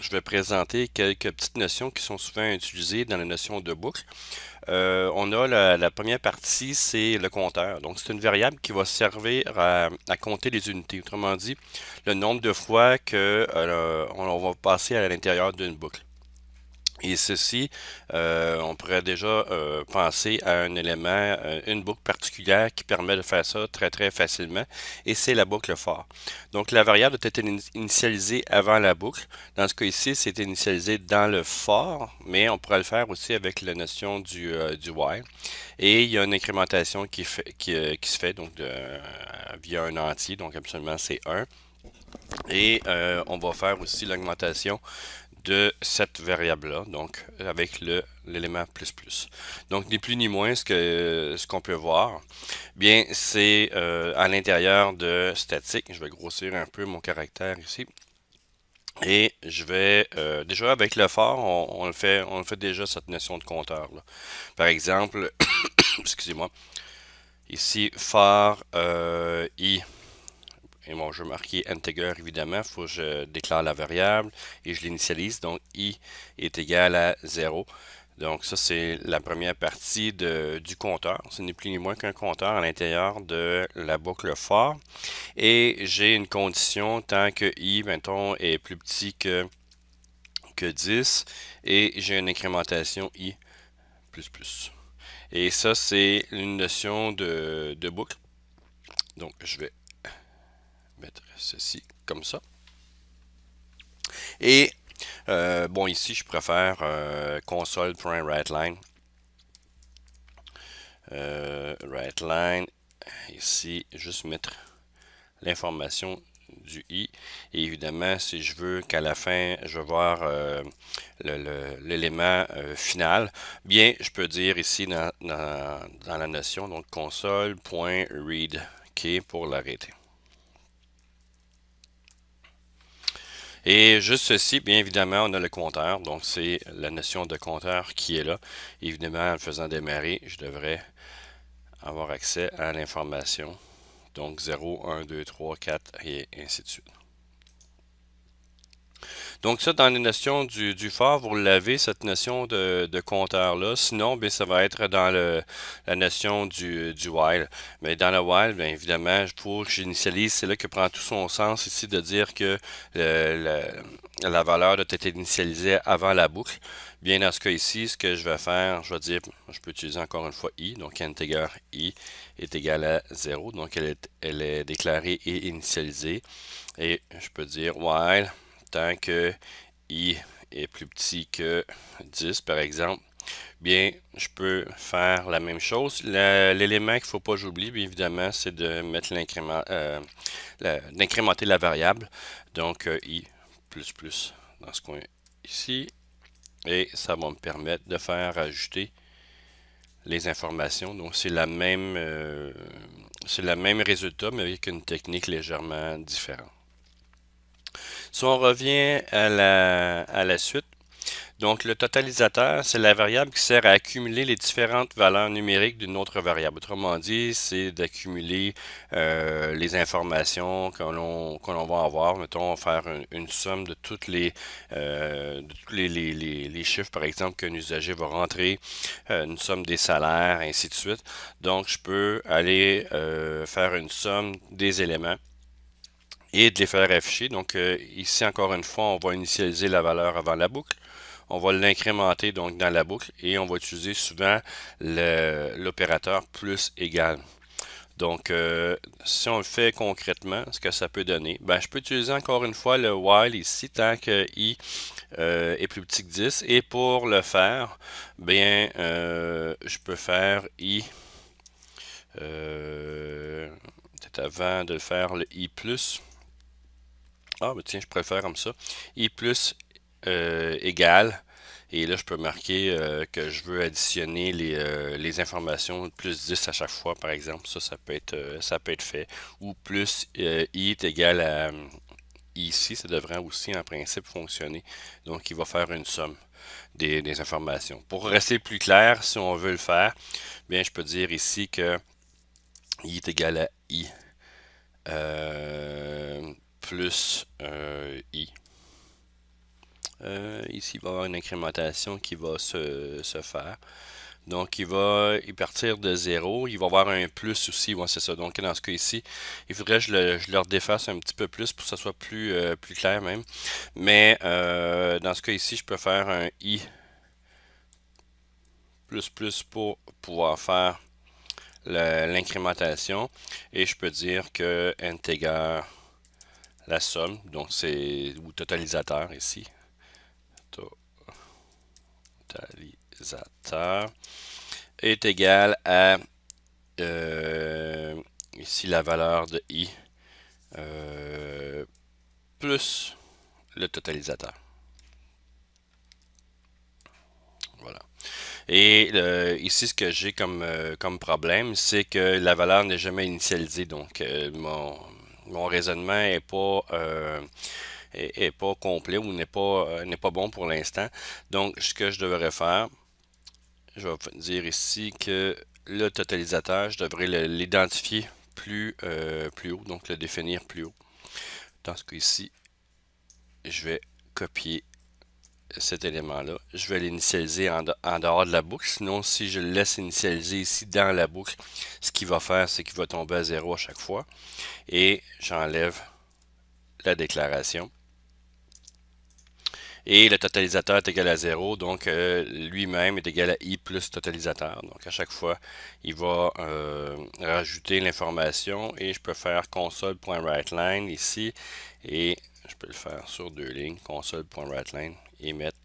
je vais présenter quelques petites notions qui sont souvent utilisées dans la notion de boucle. On a la première partie, c'est le compteur. Donc, c'est une variable qui va servir à compter les unités. Autrement dit, le nombre de fois que on va passer à l'intérieur d'une boucle. Et ceci, on pourrait déjà penser à un élément, une boucle particulière qui permet de faire ça très très facilement, et c'est la boucle for. Donc la variable doit être initialisée avant la boucle. Dans ce cas ici, c'est initialisé dans le for, mais on pourrait le faire aussi avec la notion du while. Et il y a une incrémentation qui se fait donc via un entier, donc absolument c'est 1. Et on va faire aussi l'augmentation de cette variable-là, donc avec l'élément plus plus. Donc ni plus ni moins ce qu'on peut voir, bien c'est à l'intérieur de statique. Je vais grossir un peu mon caractère ici. Et je vais déjà avec le for, on le fait déjà cette notion de compteur là. Par exemple, excusez-moi, ici for i. Et bon, je vais marquer integer évidemment, il faut que je déclare la variable et je l'initialise. Donc i est égal à 0. Donc ça c'est la première partie du compteur. Ce n'est plus ni moins qu'un compteur à l'intérieur de la boucle for. Et j'ai une condition tant que i, mettons, est plus petit que 10 et j'ai une incrémentation i plus plus. Et ça c'est une notion de boucle. Donc je vais mettre ceci comme ça. Et bon, ici, je préfère console.writeLine. WriteLine, ici, juste mettre l'information du i. Et évidemment, si je veux qu'à la fin, je vais voir l'élément final, bien, je peux dire ici dans la notion, donc console.read, qui est pour l'arrêter. Et juste ceci, bien évidemment, on a le compteur. Donc, c'est la notion de compteur qui est là. Évidemment, en le faisant démarrer, je devrais avoir accès à l'information. Donc, 0, 1, 2, 3, 4 et ainsi de suite. Donc ça, dans les notions du for, vous l'avez, cette notion de compteur-là. Sinon, bien, ça va être dans la notion du while. Mais dans le while, bien évidemment, pour que j'initialise, c'est là que prend tout son sens ici de dire que la valeur doit être initialisée avant la boucle. Bien, dans ce cas ici, ce que je vais faire, je vais dire, je peux utiliser encore une fois i, donc integer i est égal à 0, donc elle est déclarée et initialisée. Et je peux dire while tant que i est plus petit que 10 par exemple, bien je peux faire la même chose. L'élément qu'il ne faut pas que j'oublie, bien évidemment, c'est de mettre d'incrémenter la variable. Donc i plus plus dans ce coin ici. Et ça va me permettre de faire ajouter les informations. Donc c'est le même résultat, mais avec une technique légèrement différente. Si on revient à la suite, donc le totalisateur, c'est la variable qui sert à accumuler les différentes valeurs numériques d'une autre variable. Autrement dit, c'est d'accumuler les informations que l'on va avoir. Mettons, on va faire une somme de de tous les chiffres, par exemple, qu'un usager va rentrer, une somme des salaires, ainsi de suite. Donc, je peux aller faire une somme des éléments et de les faire afficher. Donc ici, encore une fois, on va initialiser la valeur avant la boucle. On va l'incrémenter donc dans la boucle et on va utiliser souvent l'opérateur plus égal. Donc, si on le fait concrètement, ce que ça peut donner, ben, je peux utiliser encore une fois le while ici tant que i est plus petit que 10. Et pour le faire, bien, je peux faire i, peut-être avant de le faire le i plus. Ah, ben tiens, je préfère comme ça. I plus égal. Et là, je peux marquer que je veux additionner les informations plus 10 à chaque fois, par exemple. Ça peut être fait. Ou plus i est égal à ici, ça devrait aussi en principe fonctionner. Donc, il va faire une somme des informations. Pour rester plus clair, si on veut le faire, bien, je peux dire ici que i est égal à i plus i. Ici, il va y avoir une incrémentation qui va se faire. Donc, il partir de 0. Il va y avoir un plus aussi. Ouais, c'est ça. Donc, dans ce cas ici, il faudrait que je le redéfasse un petit peu plus pour que ça soit plus clair même. Mais dans ce cas ici, je peux faire un i plus plus pour pouvoir faire l'incrémentation. Et je peux dire que n égale la somme. Donc, c'est ou totalisateur ici. Totalisateur est égal à ici la valeur de i plus le totalisateur. Voilà. Et ici, ce que j'ai comme problème, c'est que la valeur n'est jamais initialisée. Donc, mon raisonnement est pas complet ou n'est pas bon pour l'instant. Donc, ce que je devrais faire, je vais dire ici que le totalisateur, je devrais l'identifier plus haut, donc le définir plus haut. Dans ce cas ici, je vais copier cet élément-là. Je vais l'initialiser en dehors de la boucle. Sinon, si je le laisse initialiser ici dans la boucle, ce qu'il va faire, c'est qu'il va tomber à 0 à chaque fois. Et j'enlève la déclaration. Et le totalisateur est égal à 0, donc lui-même est égal à i plus totalisateur. Donc à chaque fois, il va rajouter l'information et je peux faire console.writeLine ici et je peux le faire sur deux lignes, console.writeLine et mettre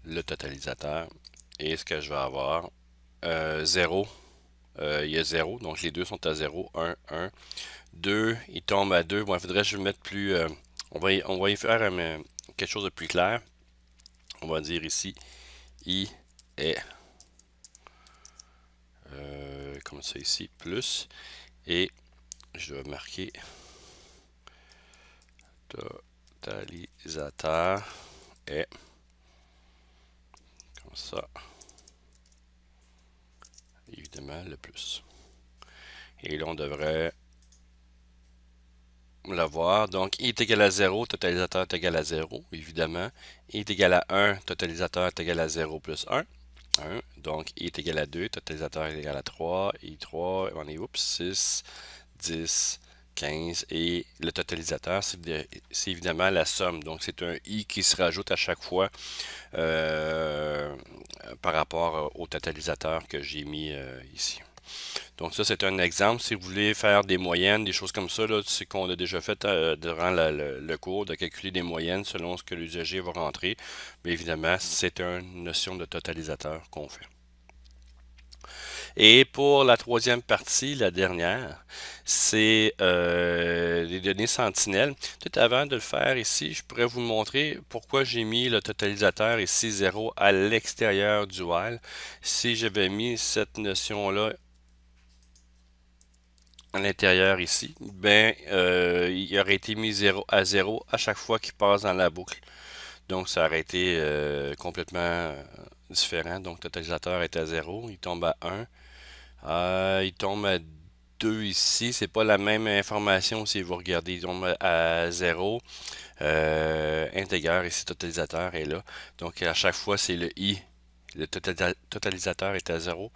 le totalisateur. Et ce que je vais avoir, 0, il y a 0, donc les deux sont à 0, 1, 1, 2, il tombe à 2. Bon, il faudrait que je le mette plus... on va y faire quelque chose de plus clair. On va dire ici i est comme ça ici, plus. Et je vais marquer totalisateur est comme ça. Évidemment, le plus. Et là, on devrait l'avoir. Donc, i est égal à 0, totalisateur est égal à 0, évidemment. I est égal à 1, totalisateur est égal à 0 plus 1. 1. Donc, i est égal à 2, totalisateur est égal à 3, i 3, on est, 6, 10, 15, et le totalisateur, c'est évidemment la somme. Donc, c'est un i qui se rajoute à chaque fois par rapport au totalisateur que j'ai mis ici. Donc ça, c'est un exemple. Si vous voulez faire des moyennes, des choses comme ça, c'est qu'on a déjà fait durant le cours, de calculer des moyennes selon ce que l'usager va rentrer. Mais évidemment, c'est une notion de totalisateur qu'on fait. Et pour la troisième partie, la dernière, c'est les données sentinelles. Tout avant de le faire ici, je pourrais vous montrer pourquoi j'ai mis le totalisateur ici 0 à l'extérieur du while. Si j'avais mis cette notion-là à l'intérieur ici, ben il aurait été mis 0 à 0 à chaque fois qu'il passe dans la boucle. Donc ça aurait été complètement différent. Donc totalisateur est à 0, il tombe à 1. Il tombe à 2 ici. C'est pas la même information si vous regardez. Il tombe à 0. Intégral ici, totalisateur est là. Donc à chaque fois, c'est le i. Le totalisateur est à 0.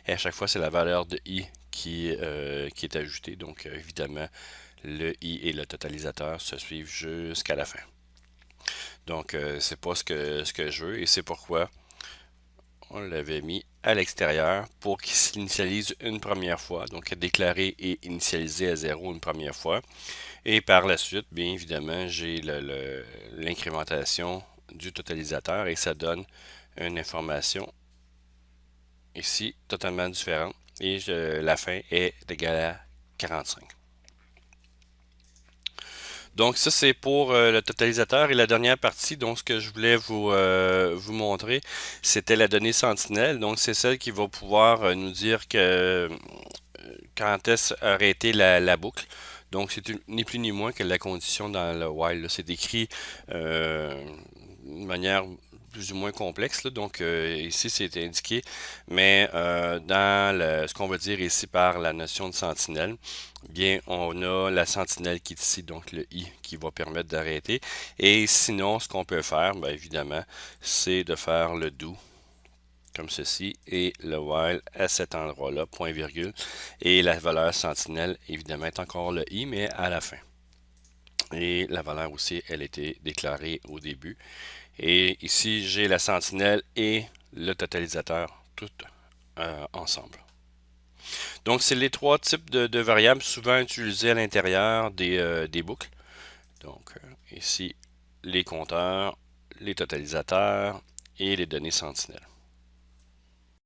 Et à chaque fois, c'est la valeur de i qui est ajoutée. Donc évidemment, le i et le totalisateur se suivent jusqu'à la fin. Donc c'est pas ce que je veux et c'est pourquoi on l'avait mis à l'extérieur pour qu'il s'initialise une première fois, donc déclaré et initialisé à 0 une première fois. Et par la suite, bien évidemment, j'ai l'incrémentation du totalisateur et ça donne une information ici totalement différente. Et la fin est égale à 45. Donc ça c'est pour le totalisateur et la dernière partie, donc ce que je voulais vous montrer, c'était la donnée sentinelle. Donc c'est celle qui va pouvoir nous dire que quand est-ce aurait été la boucle. Donc c'est ni plus ni moins que la condition dans le while. C'est décrit de manière plus ou moins complexe, là. Donc ici c'est indiqué, mais ce qu'on va dire ici par la notion de sentinelle, bien on a la sentinelle qui est ici, donc le i qui va permettre d'arrêter. Et sinon, ce qu'on peut faire, bien évidemment, c'est de faire le do comme ceci et le while à cet endroit-là, point virgule, et la valeur sentinelle évidemment est encore le i mais à la fin. Et la valeur aussi, elle était déclarée au début. Et ici, j'ai la sentinelle et le totalisateur tout ensemble. Donc, c'est les trois types de variables souvent utilisées à l'intérieur des boucles. Donc, ici, les compteurs, les totalisateurs et les données sentinelles.